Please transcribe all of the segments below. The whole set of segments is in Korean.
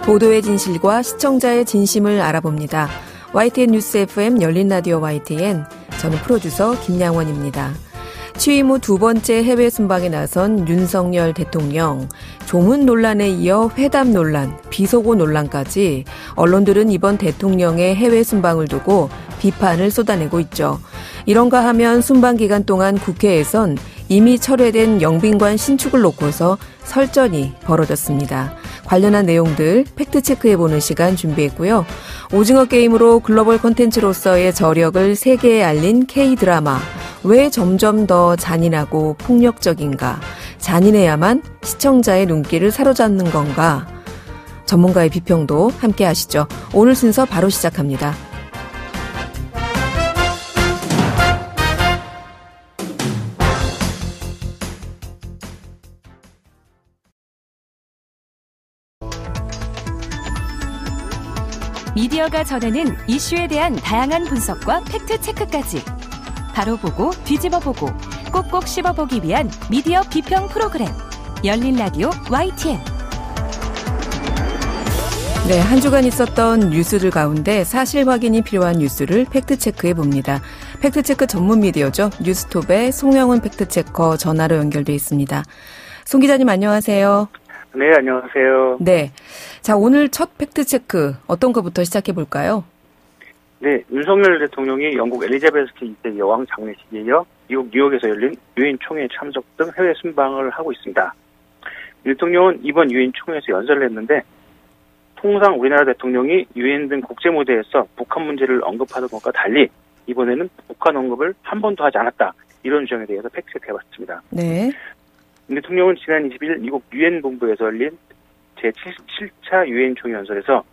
보도의 진실과 시청자의 진심을 알아봅니다. YTN 뉴스 FM 열린 라디오 YTN, 저는 프로듀서 김양원입니다. 취임 후 두 번째 해외 순방에 나선 윤석열 대통령, 조문 논란에 이어 회담 논란, 비속어 논란까지 언론들은 이번 대통령의 해외 순방을 두고 비판을 쏟아내고 있죠. 이런가 하면 순방 기간 동안 국회에선 이미 철회된 영빈관 신축을 놓고서 설전이 벌어졌습니다. 관련한 내용들 팩트체크해보는 시간 준비했고요. 오징어 게임으로 글로벌 콘텐츠로서의 저력을 세계에 알린 K드라마, 왜 점점 더 잔인하고 폭력적인가? 잔인해야만 시청자의 눈길을 사로잡는 건가? 전문가의 비평도 함께 하시죠. 오늘 순서 바로 시작합니다. 미디어가 전하는 이슈에 대한 다양한 분석과 팩트체크까지 바로 보고 뒤집어 보고 꼭꼭 씹어보기 위한 미디어 비평 프로그램 열린 라디오 YTN. 네, 한 주간 있었던 뉴스들 가운데 사실 확인이 필요한 뉴스를 팩트체크해 봅니다. 팩트체크 전문 미디어죠. 뉴스톱의 송영훈 팩트체커 전화로 연결돼 있습니다. 송 기자님 안녕하세요. 네, 안녕하세요. 네. 자, 오늘 첫 팩트체크 어떤 것부터 시작해 볼까요? 네, 윤석열 대통령이 영국 엘리자베스 2세 여왕 장례식에 이어 미국 뉴욕에서 열린 유엔 총회 참석 등 해외 순방을 하고 있습니다. 대통령은 이번 유엔 총회에서 연설을 했는데 통상 우리나라 대통령이 유엔 등 국제 무대에서 북한 문제를 언급하던 것과 달리 이번에는 북한 언급을 한 번도 하지 않았다. 이런 주장에 대해서 팩트체크 해봤습니다. 네. 대통령은 지난 20일 미국 유엔 본부에서 열린 제77차 유엔 총회 연설에서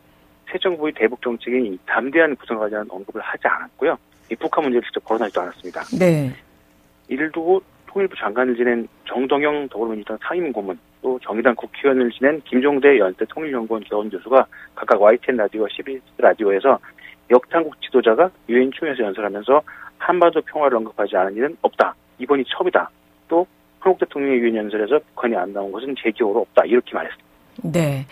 새 정부의 대북 정책이 이 담대한 구성에 대한 언급을 하지 않았고요. 이 북한 문제를 직접 거론하지도 않았습니다. 네. 이를 두고 통일부 장관을 지낸 정동영 더불어민주당 상임고문, 또 정의당 국회의원을 지낸 김종대 연세 통일연구원 개원교수가 각각 YTN 라디오와 CBS 라디오에서 역당국 지도자가 유엔 총회에서 연설하면서 한반도 평화를 언급하지 않은 일은 없다. 이번이 처음이다. 또 한국 대통령의 유엔 연설에서 북한이 안 나온 것은 제 기억으로 없다. 이렇게 말했습니다. 네.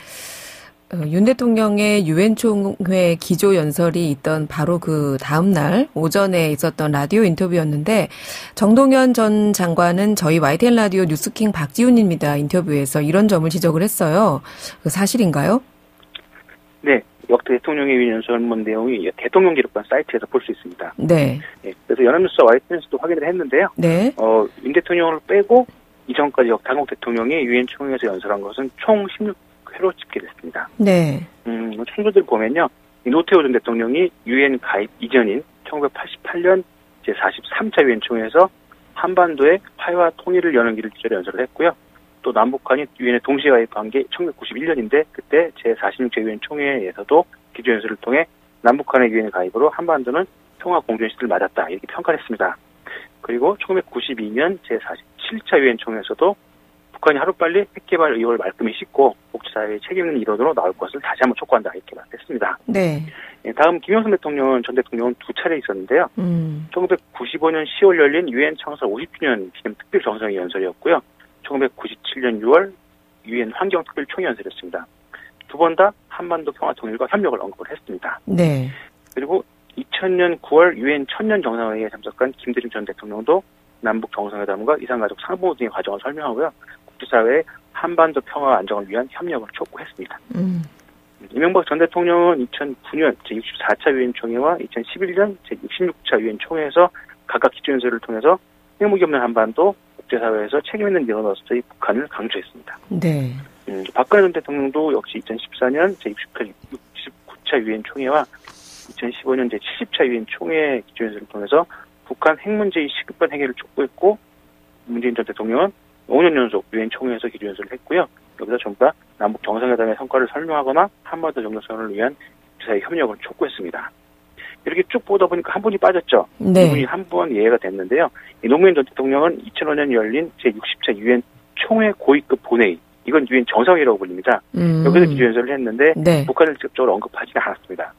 윤 대통령의 유엔 총회 기조 연설이 있던 바로 그 다음 날 오전에 있었던 라디오 인터뷰였는데 정동현 전 장관은 저희 YTN 라디오 뉴스킹 박지훈입니다. 인터뷰에서 이런 점을 지적을 했어요. 사실인가요? 네. 역대 대통령의 유엔 연설문 내용이 대통령 기록관 사이트에서 볼 수 있습니다. 네. 네. 그래서 연합뉴스와 YTN에서도 확인을 했는데요. 네. 윤 대통령을 빼고 이전까지 역당국 대통령이 유엔 총회에서 연설한 것은 총 16회로 집계됐습니다. 네. 참고들 보면요. 노태우 전 대통령이 유엔 가입 이전인 1988년 제43차 유엔 총회에서 한반도의 화해와 통일을 여는 길을 주제로 연설을 했고요. 또 남북한이 유엔에 동시에 가입한 게 1991년인데 그때 제46차 유엔 총회에서도 기조 연설을 통해 남북한의 유엔 가입으로 한반도는 평화 공존 시대를 맞았다 이렇게 평가를 했습니다. 그리고 1992년 제47차 유엔 총회에서도 북한이 하루빨리 핵개발 의혹을 말끔히 씻고 국제사회의 책임 있는 일원으로 나올 것을 다시 한번 촉구한다 이렇게 말했습니다. 네. 다음 김영삼 전 대통령은 두 차례 있었는데요. 1995년 10월 열린 유엔 창설 50주년 기념 특별 정상회 연설이었고요. 1997년 6월 유엔 환경특별 총회 연설이었습니다. 두 번 다 한반도 평화 통일과 협력을 언급을 했습니다. 네. 그리고 2000년 9월 유엔 천년 정상회의에 참석한 김대중 전 대통령도 남북 정상회담과 이산가족 상봉 등의 과정을 설명하고요. 국제사회의 한반도 평화와 안정을 위한 협력을 촉구했습니다. 이명박 전 대통령은 2009년 제64차 유엔 총회와 2011년 제66차 유엔 총회에서 각각 기조연설을 통해서 핵무기 없는 한반도, 국제사회에서 책임 있는 일원으로서의 북한을 강조했습니다. 네. 박근혜 전 대통령도 역시 2014년 제69차 유엔 총회와 2015년 제70차 유엔 총회 기조연설을 통해서 북한 핵 문제의 시급한 해결을 촉구했고 문재인 전 대통령은 5년 연속 유엔 총회에서 기조연설을 했고요. 여기서 전부 다 남북 정상회담의 성과를 설명하거나 한반도 정상선언을 위한 국제사회 협력을 촉구했습니다. 이렇게 쭉 보다 보니까 한 분이 빠졌죠. 네. 이분이 한 분 예외가 됐는데요. 노무현 전 대통령은 2005년 열린 제60차 유엔 총회 고위급 본회의, 이건 유엔 정상회의라고 불립니다. 여기서 기조연설을 했는데 네. 북한을 직접적으로 언급하지는 않았습니다.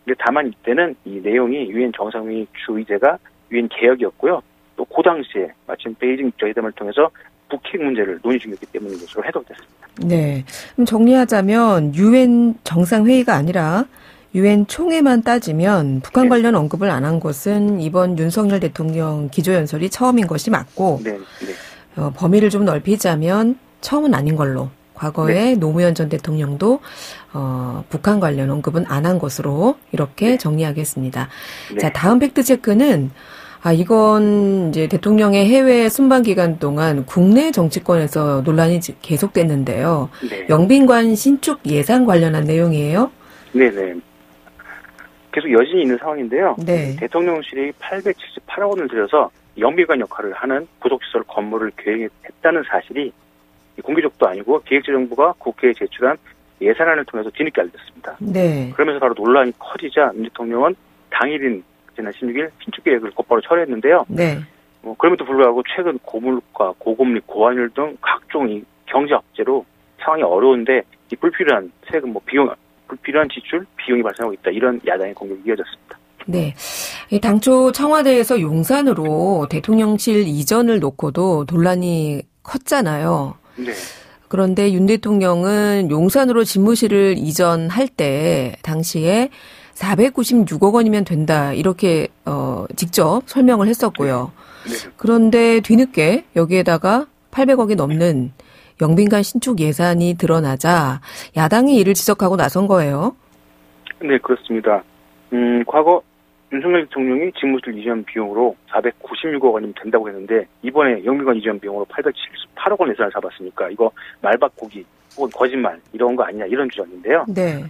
근데 다만 이때는 이 내용이 유엔 정상회의 주 의제가 유엔 개혁이었고요. 또 그 당시에 마침 베이징 국제회담을 통해서 북핵 문제를 논의 중이었기 때문인 것으로 해석됐습니다. 네. 그럼 정리하자면 유엔 정상회의가 아니라 유엔 총회만 따지면 북한 네. 관련 언급을 안 한 것은 이번 윤석열 대통령 기조연설이 처음인 것이 맞고 네, 네. 범위를 좀 넓히자면 처음은 아닌 걸로 과거에 네. 노무현 전 대통령도 북한 관련 언급은 안 한 것으로 이렇게 네. 정리하겠습니다. 네. 자, 다음 팩트체크는 이건 이제 대통령의 해외 순방 기간 동안 국내 정치권에서 논란이 계속됐는데요. 네. 영빈관 신축 예산 관련한 내용이에요. 네네. 계속 여진이 있는 상황인데요. 네. 대통령실이 878억 원을 들여서 영빈관 역할을 하는 구속시설 건물을 계획했다는 사실이 공개적도 아니고 기획재정부가 국회에 제출한 예산안을 통해서 뒤늦게 알렸습니다. 네. 그러면서 바로 논란이 커지자 윤 대통령은 당일인 지난 16일 신축 계획을 곧바로 철회했는데요. 네. 그럼에도 불구하고 최근 고물가, 고금리, 고환율 등 각종 이 경제 악재로 상황이 어려운데 이 불필요한 세금, 불필요한 지출, 비용이 발생하고 있다. 이런 야당의 공격이 이어졌습니다. 네. 당초 청와대에서 용산으로 대통령실 이전을 놓고도 논란이 컸잖아요. 네. 그런데 윤 대통령은 용산으로 집무실을 이전할 때 당시에 496억 원이면 된다. 이렇게 직접 설명을 했었고요. 네. 그런데 뒤늦게 여기에다가 800억이 넘는 영빈관 신축 예산이 드러나자 야당이 이를 지적하고 나선 거예요. 네, 그렇습니다. 과거 윤석열 대통령이 집무실 이전 비용으로 496억 원이면 된다고 했는데 이번에 영빈관 이전 비용으로 878억 원 예산을 잡았으니까 이거 말바꾸기 혹은 거짓말 이런 거 아니냐 이런 주장인데요. 네.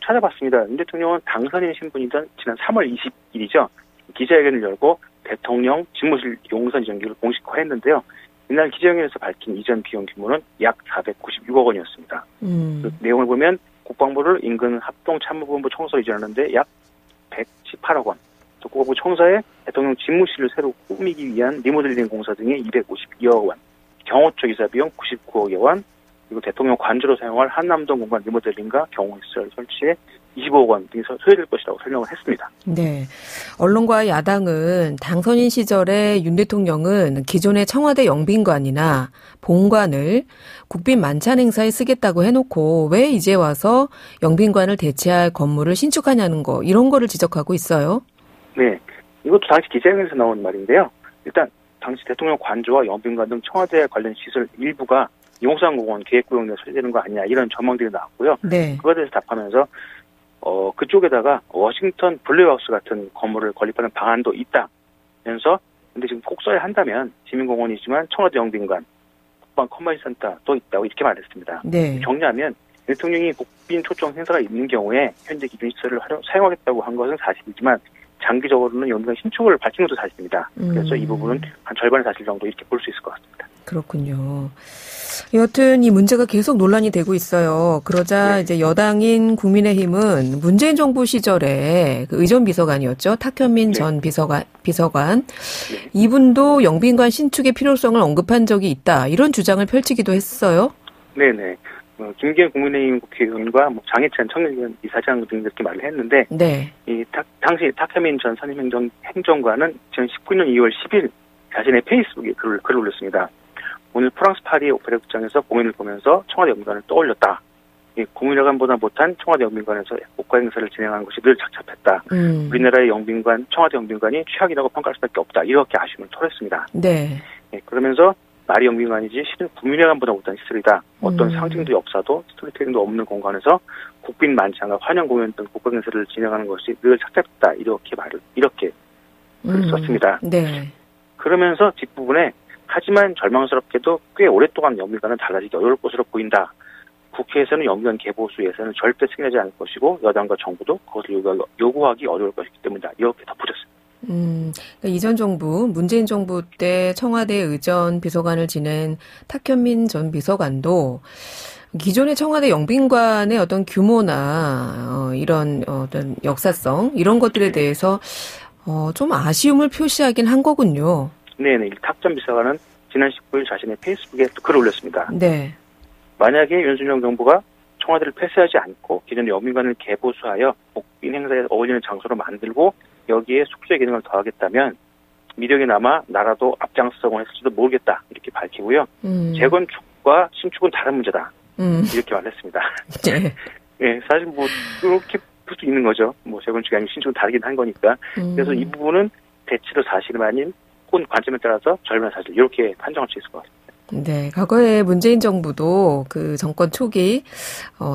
찾아봤습니다. 윤 대통령은 당선인 신분이던 지난 3월 20일이죠. 기자회견을 열고 대통령 집무실 용산 이전기를 공식화했는데요. 이날 기자회견에서 밝힌 이전 비용 규모는 약 496억 원이었습니다. 그 내용을 보면 국방부를 인근 합동참모본부 청사로 이전하는데 약 118억 원, 또 국방부 청사에 대통령 집무실을 새로 꾸미기 위한 리모델링 공사 등에 252억 원, 경호처 이사 비용 99억여 원, 그리고 대통령 관저로 사용할 한남동 공간 리모델링과 경호시설 설치에 25억 원 등이 소요될 것이라고 설명을 했습니다. 네. 언론과 야당은 당선인 시절에 윤 대통령은 기존의 청와대 영빈관이나 본관을 국빈 만찬 행사에 쓰겠다고 해놓고 왜 이제 와서 영빈관을 대체할 건물을 신축하냐는 거 이런 거를 지적하고 있어요. 네. 이것도 당시 기자회견에서 나온 말인데요. 일단 당시 대통령 관저와 영빈관 등 청와대 관련 시설 일부가 용산공원 계획구역내에 설치되는 거 아니냐 이런 전망들이 나왔고요. 네. 그것에 대해서 답하면서 그쪽에다가 워싱턴 블루하우스 같은 건물을 건립하는 방안도 있다면서 근데 지금 꼭 써야 한다면 시민공원이지만 청와대 영빈관, 국방 컨벤션 센터도 있다고 이렇게 말했습니다. 네. 정리하면 대통령이 국빈 초청 행사가 있는 경우에 현재 기존 시설을 사용하겠다고 한 것은 사실이지만 장기적으로는 영빈관 신축을 밝힌 것도 사실입니다. 그래서 이 부분은 한 절반의 사실 정도 이렇게 볼 수 있을 것 같습니다. 그렇군요. 여튼 이 문제가 계속 논란이 되고 있어요. 그러자 네. 이제 여당인 국민의힘은 문재인 정부 시절에 그 의전 비서관이었죠. 탁현민 네. 전 비서관. 네. 이분도 영빈관 신축의 필요성을 언급한 적이 있다. 이런 주장을 펼치기도 했어요. 네네. 김기현 국민의힘 국회의원과 장해찬 청년위원 이사장 등 이렇게 말을 했는데, 네. 당시 탁현민 전 산림행정관은 2019년 2월 10일 자신의 페이스북에 글을 올렸습니다. 오늘 프랑스 파리 오페라 극장에서 공연을 보면서 청와대 영빈관을 떠올렸다. 국민회관보다 못한 청와대 영빈관에서 국가 행사를 진행하는 것이 늘 착잡했다. 우리나라의 영빈관, 청와대 영빈관이 최악이라고 평가할 수밖에 없다. 이렇게 아쉬움을 토했습니다. 네. 그러면서 말이 영빈관이지 실은 국민회관보다 못한 시설이다. 어떤 상징도 역사도 스토리텔링도 없는 공간에서 국빈 만찬과 환영 공연 등 국가 행사를 진행하는 것이 늘 착잡했다. 이렇게 글을 썼습니다. 네. 그러면서 뒷부분에 하지만 절망스럽게도 꽤 오랫동안 영빈관은 달라지기 어려울 것으로 보인다. 국회에서는 영빈관 개보수 예산을 절대 승인하지 않을 것이고 여당과 정부도 그것을 요구하기 어려울 것이기 때문이다. 이렇게 덧붙였습니다. 그러니까 이전 정부, 문재인 정부 때 청와대 의전 비서관을 지낸 탁현민 전 비서관도 기존의 청와대 영빈관의 어떤 규모나 이런 어떤 역사성 이런 것들에 대해서 좀 아쉬움을 표시하긴 한 거군요. 네네. 탁 전 비서관은 지난 19일 자신의 페이스북에 또 글을 올렸습니다. 네. 만약에 윤석열 정부가 청와대를 폐쇄하지 않고 기존의 영빈관을 개보수하여 국빈 행사에 어울리는 장소로 만들고 여기에 숙소의 기능을 더하겠다면 미력이 남아 나라도 앞장서고 했을지도 모르겠다 이렇게 밝히고요. 재건축과 신축은 다른 문제다. 이렇게 말했습니다. 네. 예, 사실 뭐 그렇게 볼 수 있는 거죠. 뭐 재건축이 아니면 신축은 다르긴 한 거니까. 그래서 이 부분은 대치로 사실은 아닌 혹은 관점에 따라서 절반 사실 이렇게 판정할 수 있을 것 같습니다. 네, 과거에 문재인 정부도 그 정권 초기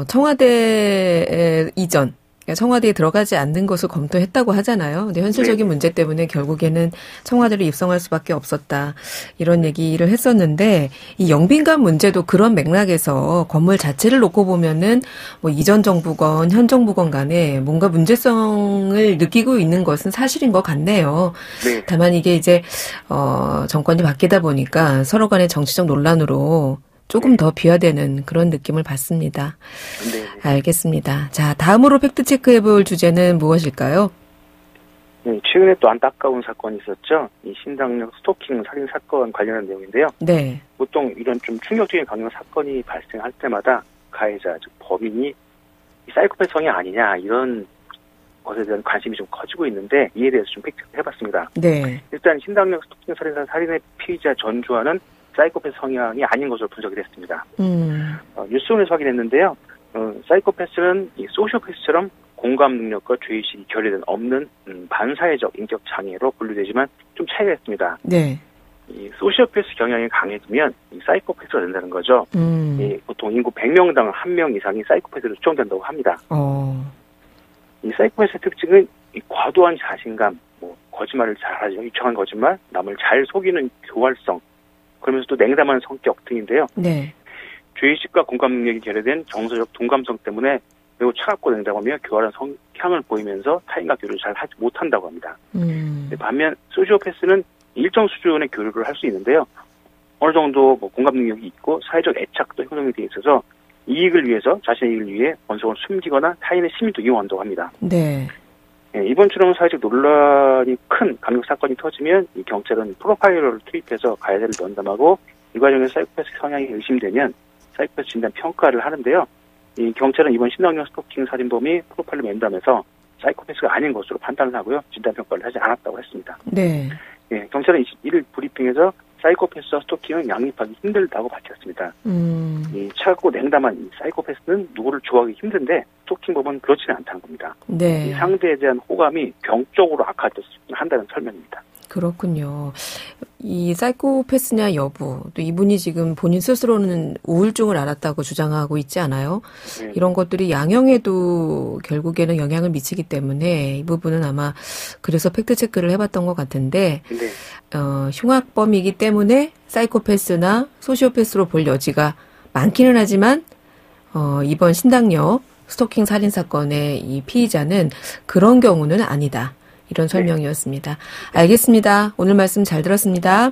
청와대 이전, 청와대에 들어가지 않는 것을 검토했다고 하잖아요. 근데 현실적인 문제 때문에 결국에는 청와대를 입성할 수밖에 없었다. 이런 얘기를 했었는데 이 영빈관 문제도 그런 맥락에서 건물 자체를 놓고 보면은 뭐 이전 정부건 현 정부건 간에 뭔가 문제성을 느끼고 있는 것은 사실인 것 같네요. 네. 다만 이게 이제 정권이 바뀌다 보니까 서로 간의 정치적 논란으로 조금 더 비화되는 그런 느낌을 받습니다. 네. 알겠습니다. 자, 다음으로 팩트체크해볼 주제는 무엇일까요? 네, 최근에 또 안타까운 사건이 있었죠. 이 신당역 스토킹 살인 사건 관련한 내용인데요. 네. 보통 이런 좀 충격적인 강력 사건이 발생할 때마다 가해자, 즉 범인이 사이코패스 성향 아니냐 이런 것에 대한 관심이 좀 커지고 있는데 이에 대해서 좀 팩트체크를 해봤습니다. 네. 일단 신당역 스토킹 살인의 피의자 전주환은 사이코패스 성향이 아닌 것으로 분석이 됐습니다. 뉴스원에서 확인했는데요. 사이코패스는 이 소시오패스처럼 공감 능력과 죄의식이 결여된 없는 반사회적 인격 장애로 분류되지만 좀 차이가 있습니다. 네. 이 소시오패스 경향이 강해지면 이 사이코패스가 된다는 거죠. 이 보통 인구 100명당 1명 이상이 사이코패스로 추정된다고 합니다. 이 사이코패스의 특징은 이 과도한 자신감, 뭐 거짓말을 잘하죠. 유창한 거짓말, 남을 잘 속이는 교활성, 그러면서 또 냉담한 성격 등인데요. 네. 죄의식과 공감 능력이 결여된 정서적 동감성 때문에 매우 차갑고 냉담하며 교활한 성향을 보이면서 타인과 교류를 잘 하지 못한다고 합니다. 반면 소시오패스는 일정 수준의 교류를 할 수 있는데요. 어느 정도 뭐 공감 능력이 있고 사회적 애착도 형성이 되어 있어서 이익을 위해서 자신의 이익을 위해 원성을 숨기거나 타인의 심리도 이용한다고 합니다. 네. 네, 이번처럼 사회적 논란이 큰 강력 사건이 터지면 이 경찰은 프로파일러를 투입해서 가해자를 면담하고 이 과정에서 사이코패스 성향이 의심되면 사이코패스 진단 평가를 하는데요. 이 경찰은 이번 신당역 스토킹 살인범이 프로파일러 면담에서 사이코패스가 아닌 것으로 판단을 하고요. 진단 평가를 하지 않았다고 했습니다. 네. 네, 경찰은 21일 브리핑에서 사이코패스와 스토킹은 양립하기 힘들다고 밝혔습니다. 이 차갑고 냉담한 이 사이코패스는 누구를 좋아하기 힘든데 스토킹범은 그렇지는 않다는 겁니다. 네. 이 상대에 대한 호감이 병적으로 악화한다는 설명입니다. 그렇군요. 이 사이코패스냐 여부, 또 이분이 지금 본인 스스로는 우울증을 앓았다고 주장하고 있지 않아요? 네. 이런 것들이 양형에도 결국에는 영향을 미치기 때문에 이 부분은 아마 그래서 팩트체크를 해봤던 것 같은데 네. 흉악범이기 때문에 사이코패스나 소시오패스로 볼 여지가 많기는 하지만 이번 신당역 스토킹 살인 사건의 이 피의자는 그런 경우는 아니다. 이런 설명이었습니다. 알겠습니다. 오늘 말씀 잘 들었습니다.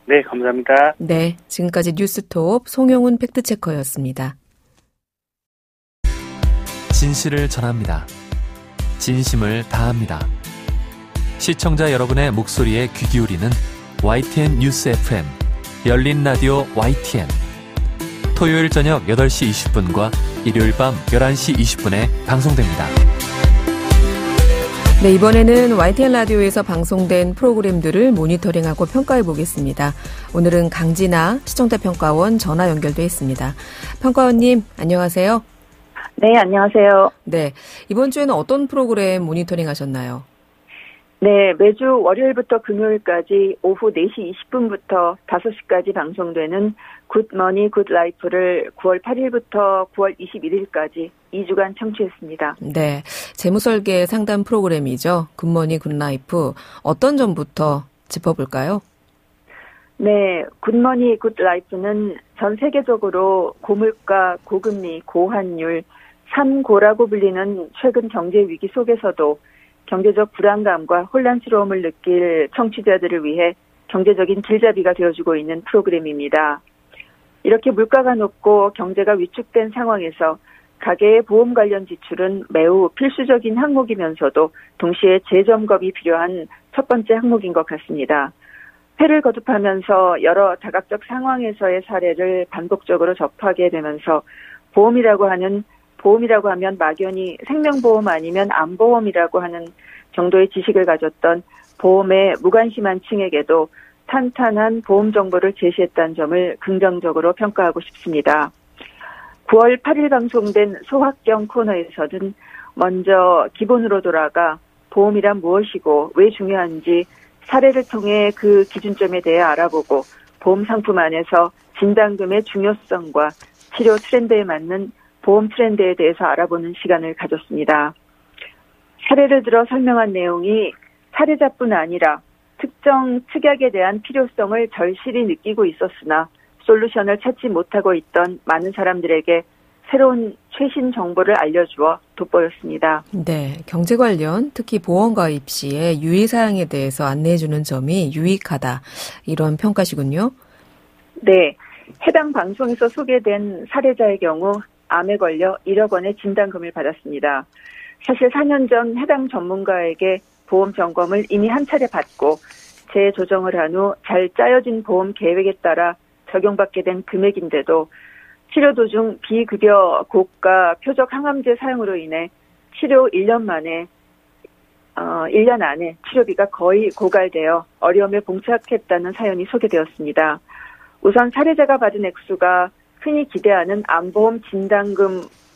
네, 감사합니다. 네, 지금까지 뉴스톱 송영훈 팩트체커였습니다. 진실을 전합니다. 진심을 다합니다. 시청자 여러분의 목소리에 귀 기울이는 YTN 뉴스 FM, 열린 라디오 YTN. 토요일 저녁 8시 20분과 일요일 밤 11시 20분에 방송됩니다. 네, 이번에는 YTN 라디오에서 방송된 프로그램들을 모니터링하고 평가해 보겠습니다. 오늘은 강진아 시청자평가원 전화 연결돼 있습니다. 평가원님, 안녕하세요. 네, 안녕하세요. 네, 이번 주에는 어떤 프로그램 모니터링 하셨나요? 네, 매주 월요일부터 금요일까지 오후 4시 20분부터 5시까지 방송되는 굿머니 굿라이프를 9월 8일부터 9월 21일까지 2주간 청취했습니다. 네, 재무설계 상담 프로그램이죠. 굿머니 굿라이프. 어떤 점부터 짚어볼까요? 네, 굿머니 굿라이프는 전 세계적으로 고물가, 고금리, 고환율, 3고라고 불리는 최근 경제 위기 속에서도 경제적 불안감과 혼란스러움을 느낄 청취자들을 위해 경제적인 길잡이가 되어주고 있는 프로그램입니다. 이렇게 물가가 높고 경제가 위축된 상황에서 가계의 보험 관련 지출은 매우 필수적인 항목이면서도 동시에 재점검이 필요한 첫 번째 항목인 것 같습니다. 회를 거듭하면서 여러 다각적 상황에서의 사례를 반복적으로 접하게 되면서 보험이라고 하면 막연히 생명보험 아니면 암보험이라고 하는 정도의 지식을 가졌던 보험에 무관심한 층에게도 탄탄한 보험 정보를 제시했다는 점을 긍정적으로 평가하고 싶습니다. 9월 8일 방송된 소확경 코너에서는 먼저 기본으로 돌아가 보험이란 무엇이고 왜 중요한지 사례를 통해 그 기준점에 대해 알아보고 보험 상품 안에서 진단금의 중요성과 치료 트렌드에 맞는 보험 트렌드에 대해서 알아보는 시간을 가졌습니다. 사례를 들어 설명한 내용이 사례자뿐 아니라 특정 특약에 대한 필요성을 절실히 느끼고 있었으나 솔루션을 찾지 못하고 있던 많은 사람들에게 새로운 최신 정보를 알려주어 돋보였습니다. 네, 경제 관련 특히 보험 가입 시에 유의사항에 대해서 안내해주는 점이 유익하다. 이런 평가시군요. 네, 해당 방송에서 소개된 사례자의 경우 암에 걸려 1억 원의 진단금을 받았습니다. 사실 4년 전 해당 전문가에게 보험 점검을 이미 한 차례 받고 재조정을 한 후 잘 짜여진 보험 계획에 따라 적용받게 된 금액인데도 치료 도중 비급여 고가 표적 항암제 사용으로 인해 치료 1년 안에 치료비가 거의 고갈되어 어려움에 봉착했다는 사연이 소개되었습니다. 우선 사례자가 받은 액수가 흔히 기대하는 암보험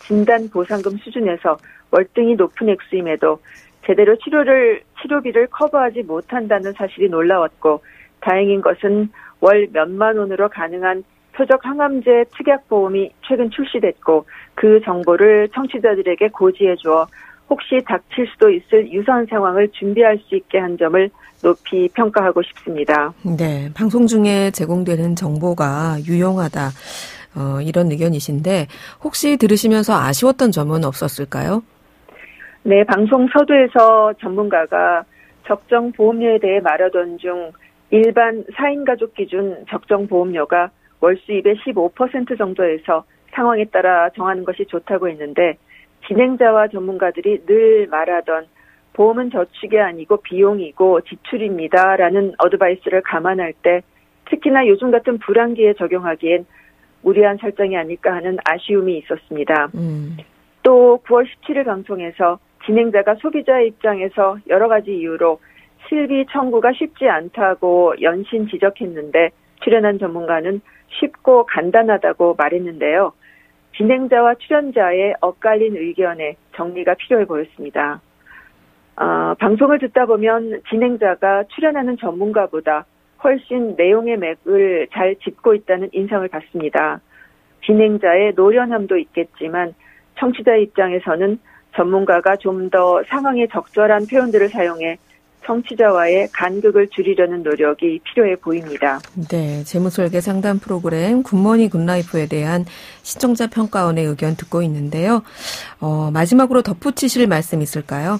진단보상금 수준에서 월등히 높은 액수임에도 제대로 치료비를 커버하지 못한다는 사실이 놀라웠고, 다행인 것은 월 몇만 원으로 가능한 표적 항암제 특약보험이 최근 출시됐고 그 정보를 청취자들에게 고지해 주어 혹시 닥칠 수도 있을 유사한 상황을 준비할 수 있게 한 점을 높이 평가하고 싶습니다. 네, 방송 중에 제공되는 정보가 유용하다. 이런 의견이신데 혹시 들으시면서 아쉬웠던 점은 없었을까요? 네, 방송 서두에서 전문가가 적정 보험료에 대해 말하던 중 일반 4인 가족 기준 적정 보험료가 월 수입의 15% 정도에서 상황에 따라 정하는 것이 좋다고 했는데, 진행자와 전문가들이 늘 말하던 보험은 저축이 아니고 비용이고 지출입니다라는 어드바이스를 감안할 때 특히나 요즘 같은 불황기에 적용하기엔 무리한 설정이 아닐까 하는 아쉬움이 있었습니다. 또 9월 17일 방송에서 진행자가 소비자의 입장에서 여러 가지 이유로 실비 청구가 쉽지 않다고 연신 지적했는데 출연한 전문가는 쉽고 간단하다고 말했는데요. 진행자와 출연자의 엇갈린 의견에 정리가 필요해 보였습니다. 방송을 듣다 보면 진행자가 출연하는 전문가보다 훨씬 내용의 맥을 잘 짚고 있다는 인상을 받습니다. 진행자의 노련함도 있겠지만 청취자 입장에서는 전문가가 좀 더 상황에 적절한 표현들을 사용해 청취자와의 간극을 줄이려는 노력이 필요해 보입니다. 네, 재무설계 상담 프로그램 굿모닝 굿라이프에 대한 시청자 평가원의 의견 듣고 있는데요. 마지막으로 덧붙이실 말씀 있을까요?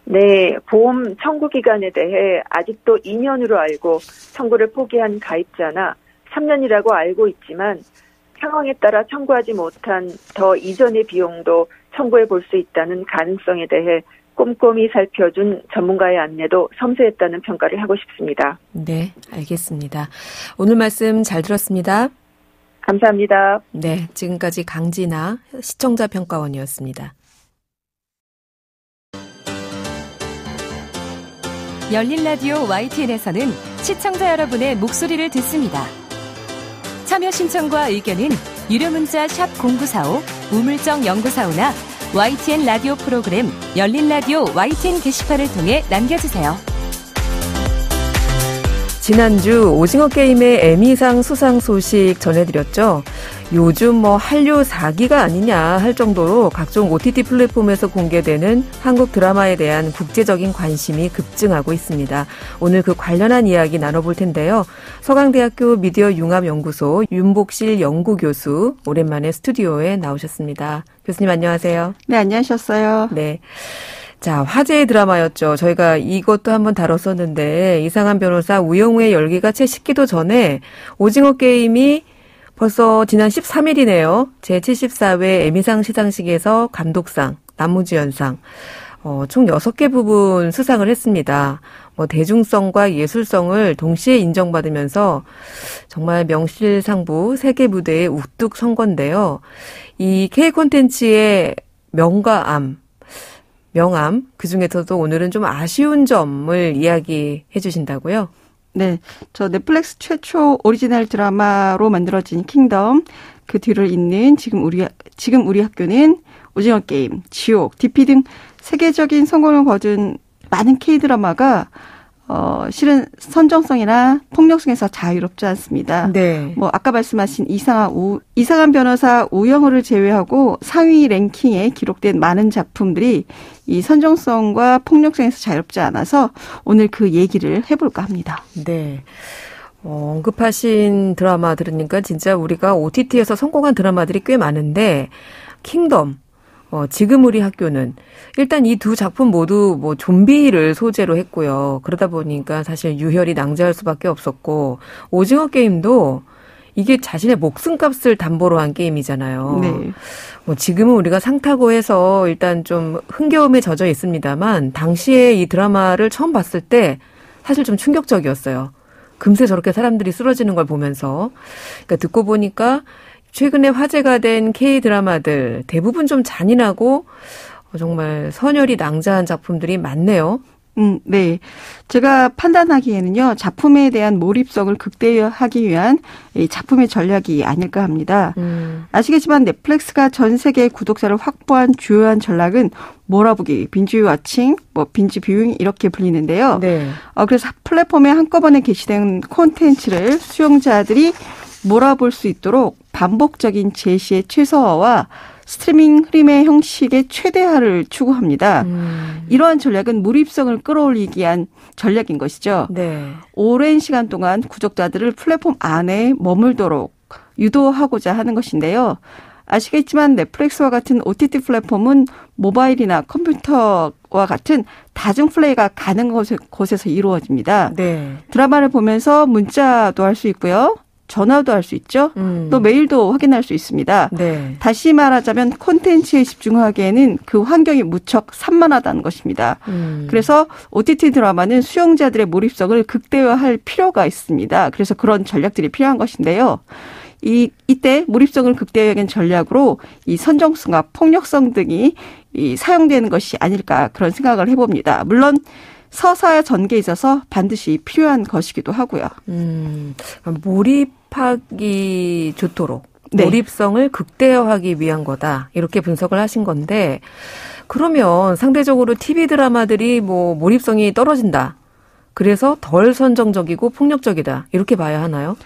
네, 보험 청구 기간에 대해 아직도 2년으로 알고 청구를 포기한 가입자나 3년이라고 알고 있지만 상황에 따라 청구하지 못한 더 이전의 비용도 청구해 볼 수 있다는 가능성에 대해 꼼꼼히 살펴준 전문가의 안내도 섬세했다는 평가를 하고 싶습니다. 네, 알겠습니다. 오늘 말씀 잘 들었습니다. 감사합니다. 네, 지금까지 강진아 시청자 평가원이었습니다. 열린 라디오 YTN에서는 시청자 여러분의 목소리를 듣습니다. 참여 신청과 의견은 유료 문자 샵 0945, 우물정 0945나 YTN 라디오 프로그램 열린 라디오 YTN 게시판을 통해 남겨주세요. 지난주 오징어 게임의 에미상 수상 소식 전해드렸죠. 요즘 한류 사기가 아니냐 할 정도로 각종 OTT 플랫폼에서 공개되는 한국 드라마에 대한 국제적인 관심이 급증하고 있습니다. 오늘 그 관련한 이야기 나눠볼 텐데요. 서강대학교 미디어 융합연구소 윤복실 연구교수 오랜만에 스튜디오에 나오셨습니다. 교수님 안녕하세요. 네, 안녕하셨어요. 네. 자, 화제의 드라마였죠. 저희가 이것도 한번 다뤘었는데 이상한 변호사 우영우의 열기가 채 식기도 전에 오징어 게임이 벌써 지난 13일이네요. 제74회 에미상 시상식에서 감독상, 남우주연상 총 6개 부분 수상을 했습니다. 대중성과 예술성을 동시에 인정받으면서 정말 명실상부 세계 무대에 우뚝 선 건데요. 이 K콘텐츠의 명암, 그중에서도 오늘은 좀 아쉬운 점을 이야기해 주신다고요? 네, 저 넷플릭스 최초 오리지널 드라마로 만들어진 킹덤, 그 뒤를 잇는 지금 우리 학교는, 오징어 게임, 지옥, DP 등 세계적인 성공을 거둔 많은 K-드라마가 실은 선정성이나 폭력성에서 자유롭지 않습니다. 네. 뭐 아까 말씀하신 이상한 변호사 우영우를 제외하고 상위 랭킹에 기록된 많은 작품들이 이 선정성과 폭력성에서 자유롭지 않아서 오늘 그 얘기를 해볼까 합니다. 네. 언급하신 드라마 들으니까 진짜 우리가 OTT에서 성공한 드라마들이 꽤 많은데 킹덤, 지금 우리 학교는 일단 이 두 작품 모두 뭐 좀비를 소재로 했고요. 그러다 보니까 사실 유혈이 낭자할 수밖에 없었고 오징어 게임도 이게 자신의 목숨값을 담보로 한 게임이잖아요. 네. 뭐 지금은 우리가 상타고 해서 일단 좀 흥겨움에 젖어 있습니다만 당시에 이 드라마를 처음 봤을 때 사실 좀 충격적이었어요. 금세 저렇게 사람들이 쓰러지는 걸 보면서. 그러니까 듣고 보니까 최근에 화제가 된 K-드라마들 대부분 좀 잔인하고 정말 선혈이 낭자한 작품들이 많네요. 네. 제가 판단하기에는요, 작품에 대한 몰입성을 극대화하기 위한 이 작품의 전략이 아닐까 합니다. 아시겠지만 넷플릭스가 전 세계 구독자를 확보한 주요한 전략은 몰아보기, 빈지 워칭, 빈지 뷰잉 이렇게 불리는데요. 네. 그래서 플랫폼에 한꺼번에 게시된 콘텐츠를 수용자들이 몰아볼 수 있도록 반복적인 제시의 최소화와 스트리밍 흐름의 형식의 최대화를 추구합니다. 이러한 전략은 몰입성을 끌어올리기 위한 전략인 것이죠. 네. 오랜 시간 동안 구독자들을 플랫폼 안에 머물도록 유도하고자 하는 것인데요. 아시겠지만 넷플릭스와 같은 OTT 플랫폼은 모바일이나 컴퓨터와 같은 다중 플레이가 가능한 곳에서 이루어집니다. 네. 드라마를 보면서 문자도 할 수 있고요. 전화도 할 수 있죠. 또 메일도 확인할 수 있습니다. 네. 다시 말하자면 콘텐츠에 집중하기에는 그 환경이 무척 산만하다는 것입니다. 그래서 OTT 드라마는 수용자들의 몰입성을 극대화할 필요가 있습니다. 그래서 그런 전략들이 필요한 것인데요. 이때 몰입성을 극대화하는 전략으로 이 선정성과 폭력성 등이 사용되는 것이 아닐까 그런 생각을 해봅니다. 물론 서사의 전개에 있어서 반드시 필요한 것이기도 하고요. 몰입하기 좋도록 네. 몰입성을 극대화하기 위한 거다. 이렇게 분석을 하신 건데 그러면 상대적으로 TV 드라마들이 뭐 몰입성이 떨어진다. 그래서 덜 선정적이고 폭력적이다. 이렇게 봐야 하나요?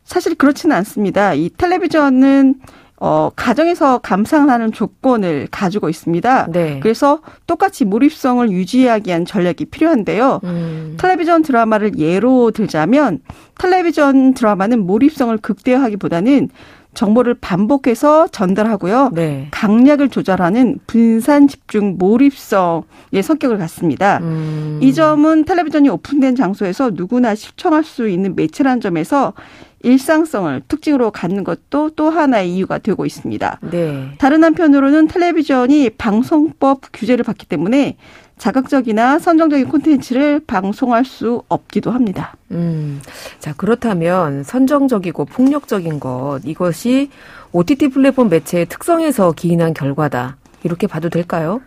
사실 그렇지는 않습니다. 이 텔레비전은 가정에서 감상하는 조건을 가지고 있습니다. 네. 그래서 똑같이 몰입성을 유지하기 위한 전략이 필요한데요. 텔레비전 드라마를 예로 들자면 텔레비전 드라마는 몰입성을 극대화하기보다는 정보를 반복해서 전달하고요. 네. 강약을 조절하는 분산 집중 몰입성의 성격을 갖습니다. 이 점은 텔레비전이 오픈된 장소에서 누구나 시청할 수 있는 매체라는 점에서 일상성을 특징으로 갖는 것도 또 하나의 이유가 되고 있습니다. 네. 다른 한편으로는 텔레비전이 방송법 규제를 받기 때문에 자극적이나 선정적인 콘텐츠를 방송할 수 없기도 합니다. 자, 그렇다면 선정적이고 폭력적인 것, 이것이 OTT 플랫폼 매체의 특성에서 기인한 결과다. 이렇게 봐도 될까요?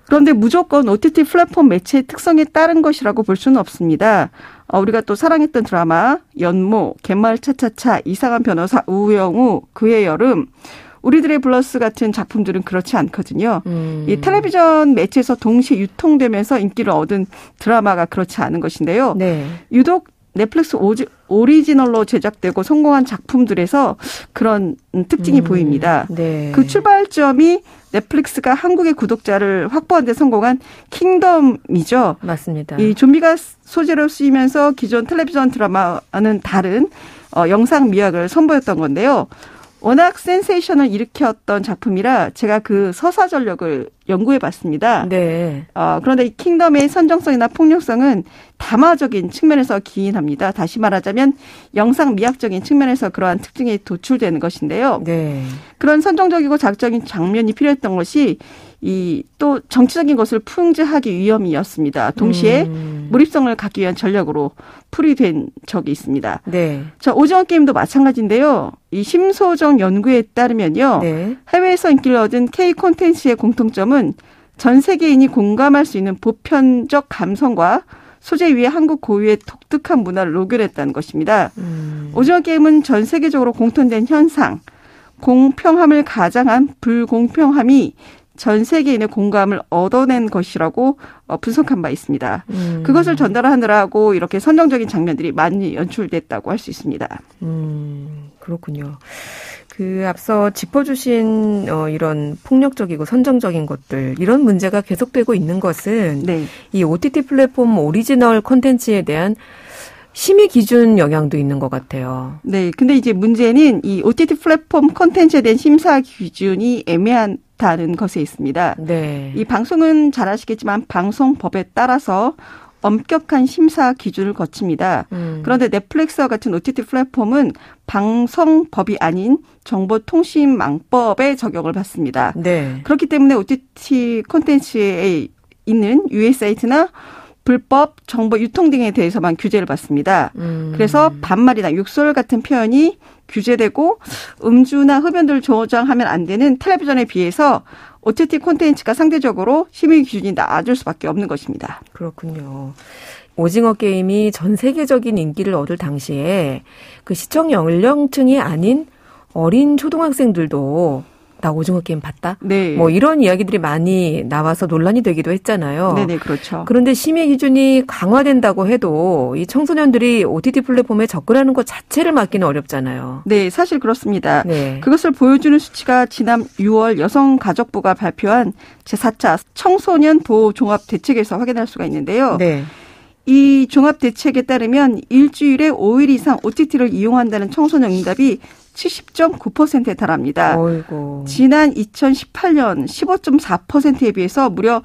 그런데 무조건 OTT 플랫폼 매체의 특성에 따른 것이라고 볼 수는 없습니다. 우리가 또 사랑했던 드라마, 연모, 갯마을 차차차, 이상한 변호사, 우영우, 그의 여름, 우리들의 블러스 같은 작품들은 그렇지 않거든요. 이 텔레비전 매체에서 동시에 유통되면서 인기를 얻은 드라마가 그렇지 않은 것인데요. 네. 유독 넷플릭스 오리지널로 제작되고 성공한 작품들에서 그런 특징이 보입니다. 네. 그 출발점이 넷플릭스가 한국의 구독자를 확보하는 데 성공한 킹덤이죠. 맞습니다. 이 좀비가 소재로 쓰이면서 기존 텔레비전 드라마와는 다른 영상 미학을 선보였던 건데요. 워낙 센세이션을 일으켰던 작품이라 제가 그 서사 전력을 연구해 봤습니다. 네. 그런데 이 킹덤의 선정성이나 폭력성은 담화적인 측면에서 기인합니다. 다시 말하자면 영상 미학적인 측면에서 그러한 특징이 도출되는 것인데요. 네. 그런 선정적이고 자극적인 장면이 필요했던 것이 또 정치적인 것을 풍자하기 위함이었습니다. 동시에 몰입성을 갖기 위한 전략으로 풀이된 적이 있습니다. 네. 자, 오징어 게임도 마찬가지인데요. 이 심소정 연구에 따르면요. 네. 해외에서 인기를 얻은 K 콘텐츠의 공통점은 전 세계인이 공감할 수 있는 보편적 감성과 소재 위에 한국 고유의 독특한 문화를 녹여냈다는 것입니다. 오징어 게임은 전 세계적으로 공통된 현상, 공평함을 가장한 불공평함이 전 세계인의 공감을 얻어낸 것이라고 분석한 바 있습니다. 그것을 전달하느라고 이렇게 선정적인 장면들이 많이 연출됐다고 할 수 있습니다. 그렇군요. 앞서 짚어주신 이런 폭력적이고 선정적인 것들, 이런 문제가 계속되고 있는 것은 네. 이 OTT 플랫폼 오리지널 콘텐츠에 대한 심의 기준 영향도 있는 것 같아요. 네. 근데 이제 문제는 이 OTT 플랫폼 콘텐츠에 대한 심사 기준이 애매하다는 것에 있습니다. 네. 이 방송은 잘 아시겠지만 방송법에 따라서 엄격한 심사 기준을 거칩니다. 그런데 넷플릭스와 같은 OTT 플랫폼은 방송법이 아닌 정보통신망법에 적용을 받습니다. 네. 그렇기 때문에 OTT 콘텐츠에 있는 유해 사이트나 불법 정보 유통 등에 대해서만 규제를 받습니다. 그래서 반말이나 욕설 같은 표현이 규제되고 음주나 흡연들을 조장하면 안 되는 텔레비전에 비해서 OTT 콘텐츠가 상대적으로 심의 기준이 낮을 수밖에 없는 것입니다. 그렇군요. 오징어 게임이 전 세계적인 인기를 얻을 당시에 그 시청 연령층이 아닌 어린 초등학생들도 나 오징어 게임 봤다? 네. 뭐 이런 이야기들이 많이 나와서 논란이 되기도 했잖아요. 네네, 그렇죠. 그런데 심의 기준이 강화된다고 해도 이 청소년들이 OTT 플랫폼에 접근하는 것 자체를 막기는 어렵잖아요. 네, 사실 그렇습니다. 네. 그것을 보여주는 수치가 지난 6월 여성가족부가 발표한 제4차 청소년 보호 종합대책에서 확인할 수가 있는데요. 네. 이 종합대책에 따르면 일주일에 5일 이상 OTT를 이용한다는 청소년 응답이 70.9%에 달합니다. 어이고. 지난 2018년 15.4%에 비해서 무려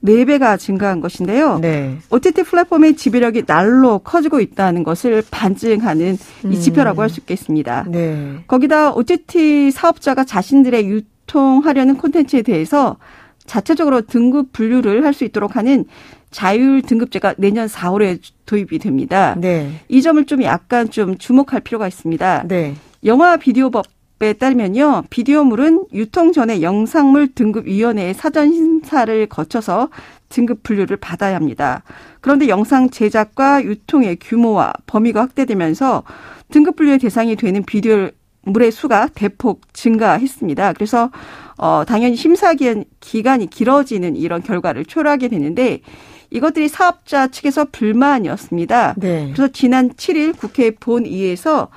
4배가 증가한 것인데요. 네. OTT 플랫폼의 지배력이 날로 커지고 있다는 것을 반증하는 이 지표라고 할 수 있겠습니다. 네. 거기다 OTT 사업자가 자신들의 유통하려는 콘텐츠에 대해서 자체적으로 등급 분류를 할 수 있도록 하는 자율 등급제가 내년 4월에 도입이 됩니다. 네. 이 점을 약간 주목할 필요가 있습니다. 네. 영화 비디오법에 따르면요, 비디오물은 유통 전에 영상물 등급위원회의 사전 심사를 거쳐서 등급 분류를 받아야 합니다. 그런데 영상 제작과 유통의 규모와 범위가 확대되면서 등급 분류의 대상이 되는 비디오물의 수가 대폭 증가했습니다. 그래서 당연히 심사 기간이 길어지는 이런 결과를 초래하게 되는데, 이것들이 사업자 측에서 불만이었습니다. 네. 그래서 지난 7일 국회 본회의에서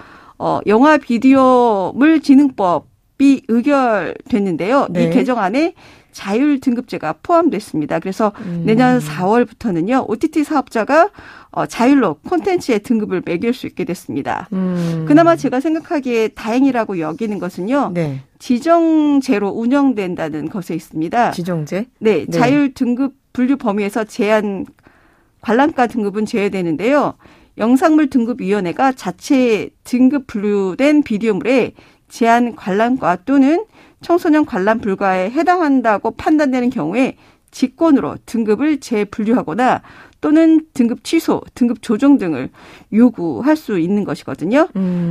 영화 비디오물 진흥법이 의결됐는데요. 네. 이 개정안에 자율 등급제가 포함됐습니다. 그래서 내년 4월부터는요, OTT 사업자가 자율로 콘텐츠의 등급을 매길 수 있게 됐습니다. 그나마 제가 생각하기에 다행이라고 여기는 것은요, 네. 지정제로 운영된다는 것에 있습니다. 지정제? 네, 자율 등급 분류 범위에서 제한 관람가 등급은 제외되는데요. 영상물 등급위원회가 자체 등급 분류된 비디오물에 제한 관람가 또는 청소년 관람 불가에 해당한다고 판단되는 경우에 직권으로 등급을 재분류하거나 또는 등급 취소, 등급 조정 등을 요구할 수 있는 것이거든요.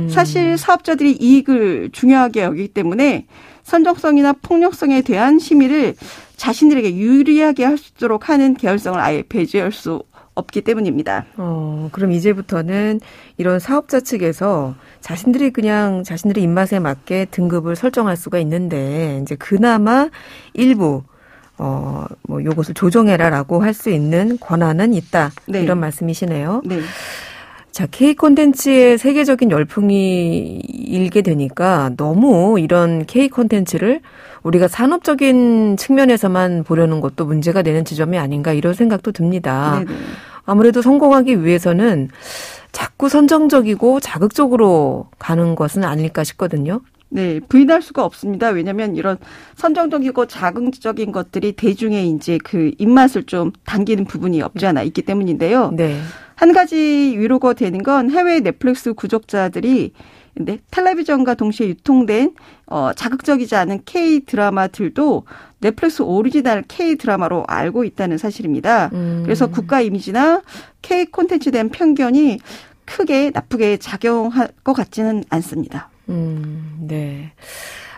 사실 사업자들이 이익을 중요하게 여기기 때문에 선정성이나 폭력성에 대한 심의를 자신들에게 유리하게 할 수 있도록 하는 개연성을 아예 배제할 수 없기 때문입니다. 그럼 이제부터는 이런 사업자 측에서 자신들이 그냥 자신들의 입맛에 맞게 등급을 설정할 수가 있는데, 이제 그나마 일부 요것을 조정해라라고 할 수 있는 권한은 있다. 네. 이런 말씀이시네요. 네. 자, K 콘텐츠의 세계적인 열풍이 일게 되니까 너무 이런 K 콘텐츠를 우리가 산업적인 측면에서만 보려는 것도 문제가 되는 지점이 아닌가, 이런 생각도 듭니다. 네네. 아무래도 성공하기 위해서는 자꾸 선정적이고 자극적으로 가는 것은 아닐까 싶거든요. 네, 부인할 수가 없습니다. 왜냐하면 이런 선정적이고 자극적인 것들이 대중의 이제 그 입맛을 좀 당기는 부분이 없지 않아 있기 때문인데요. 네. 한 가지 위로가 되는 건 해외 넷플릭스 구독자들이 근데 텔레비전과 동시에 유통된 자극적이지 않은 K 드라마들도 넷플릭스 오리지널 K 드라마로 알고 있다는 사실입니다. 그래서 국가 이미지나 K 콘텐츠에 대한 편견이 크게 나쁘게 작용할 것 같지는 않습니다. 네.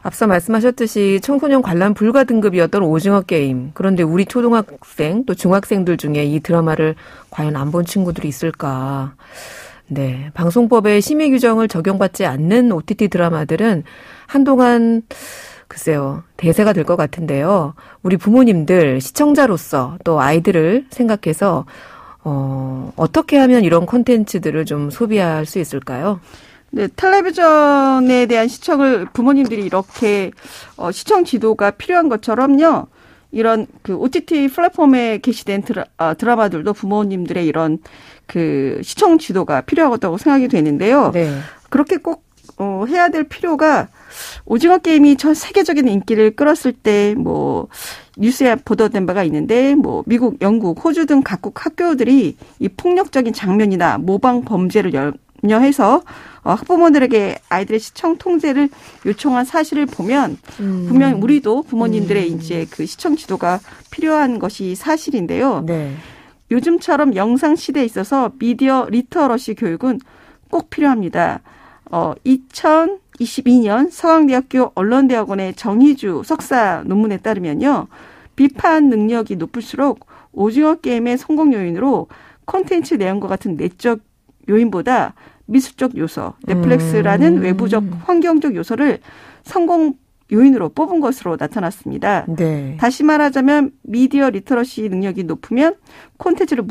앞서 말씀하셨듯이 청소년 관람 불가 등급이었던 오징어 게임. 그런데 우리 초등학생 또 중학생들 중에 이 드라마를 과연 안 본 친구들이 있을까. 네, 방송법의 심의 규정을 적용받지 않는 OTT 드라마들은 한동안 글쎄요, 대세가 될 것 같은데요. 우리 부모님들, 시청자로서 또 아이들을 생각해서 어떻게 하면 이런 콘텐츠들을 좀 소비할 수 있을까요? 네, 텔레비전에 대한 시청을 부모님들이 이렇게 시청 지도가 필요한 것처럼요. 이런 그 OTT 플랫폼에 게시된 드라마들도 부모님들의 이런 그 시청 지도가 필요하다고 생각이 되는데요. 네. 그렇게 꼭 해야 될 필요가 오징어 게임이 전 세계적인 인기를 끌었을 때 뭐 뉴스에 보도된 바가 있는데 뭐 미국, 영국, 호주 등 각국 학교들이 이 폭력적인 장면이나 모방 범죄를 염려해서 학부모들에게 아이들의 시청 통제를 요청한 사실을 보면 분명 우리도 부모님들의 이제 그 시청 지도가 필요한 것이 사실인데요. 네. 요즘처럼 영상 시대에 있어서 미디어 리터러시 교육은 꼭 필요합니다. 2022년 서강대학교 언론대학원의 정희주 석사 논문에 따르면요. 비판 능력이 높을수록 오징어 게임의 성공 요인으로 콘텐츠 내용과 같은 내적 요인보다 미술적 요소, 넷플릭스라는 외부적 환경적 요소를 성공 요인으로 뽑은 것으로 나타났습니다. 네. 다시 말하자면 미디어 리터러시 능력이 높으면 콘텐츠를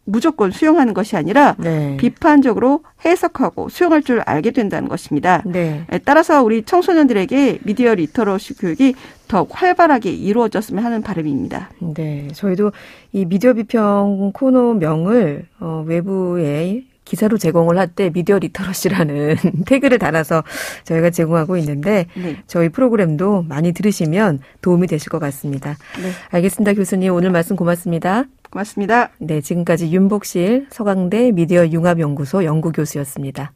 무조건 수용하는 것이 아니라 네. 비판적으로 해석하고 수용할 줄 알게 된다는 것입니다. 네. 따라서 우리 청소년들에게 미디어 리터러시 교육이 더 활발하게 이루어졌으면 하는 바람입니다. 네. 저희도 이 미디어 비평 코너명을 외부에 기사로 제공을 할 때 미디어 리터러시라는 태그를 달아서 저희가 제공하고 있는데 네. 저희 프로그램도 많이 들으시면 도움이 되실 것 같습니다. 네. 알겠습니다. 교수님 오늘 말씀 고맙습니다. 고맙습니다. 네, 지금까지 윤복실 서강대 미디어 융합연구소 연구교수였습니다.